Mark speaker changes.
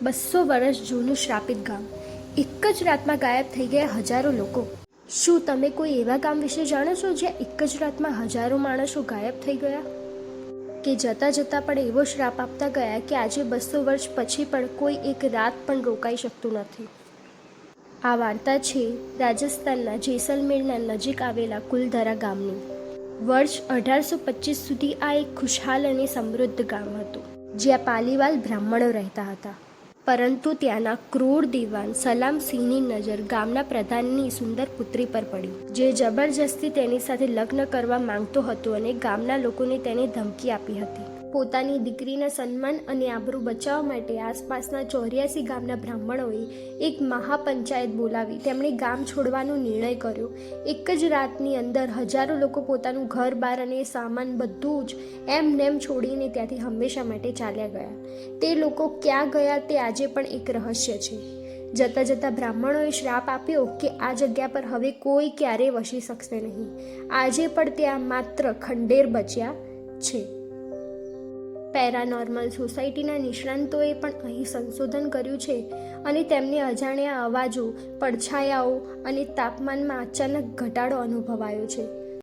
Speaker 1: 200 વર્ષ જૂનું શ્રાપિત ગામ એક જ રાતમાં ગાયબ થઈ ગયા હજારો લોકો. શું તમે કોઈ એવા ગામ વિશે જાણો છો જ્યાં એક જ રાતમાં હજારો માણસો ગાયબ થઈ ગયા, કે જતાં જતાં પણ એવો શ્રાપ આપતા ગયા કે આજે 200 વર્ષ પછી પણ કોઈ એક રાત પણ રોકાઈ શકતું નથી? આ વાર્તા છે રાજસ્થાનના જેસલમેરના નજીક આવેલા કુલધરા ગામની. વર્ષ 1825 સુધી આ એક ખુશહાલ અને સમૃદ્ધ ગામ હતું, જ્યાં પાલીવાલ બ્રાહ્મણો રહેતા હતા. પરંતુ ત્યાંના ક્રૂર દિવાન સલામ સિંહની નજર ગામના પ્રધાનની સુંદર પુત્રી પર પડી, જે જબરજસ્તી તેની સાથે લગ્ન કરવા માંગતો હતો અને ગામના લોકોને તેને ધમકી આપી હતી. પોતાની દીકરીના સન્માન અને આબરૂ બચાવવા માટે આસપાસના 84 ગામના બ્રાહ્મણોએ એક મહાપંચાયત બોલાવી તેમણે ગામ છોડવાનો નિર્ણય કર્યો. એક જ રાતની અંદર હજારો લોકો પોતાનું ઘર બાર અને સામાન બધું જ એમ છોડીને ત્યાંથી હંમેશા માટે ચાલ્યા ગયા. તે લોકો ક્યાં ગયા તે આજે પણ એક રહસ્ય છે. જતાં જતાં બ્રાહ્મણોએ શ્રાપ આપ્યો કે આ જગ્યા પર હવે કોઈ ક્યારેય વસી શકશે નહીં. આજે પણ ત્યાં માત્ર ખંડેર બચ્યા છે. પેરાનોર્મલ સોસાયટીના નિષ્ણાંતોએ પણ અહીં સંશોધન કર્યું છે અને તેમને અજાણ્યા અવાજો, પડછાયાઓ અને તાપમાનમાં અચાનક ઘટાડો અનુભવાયો છે.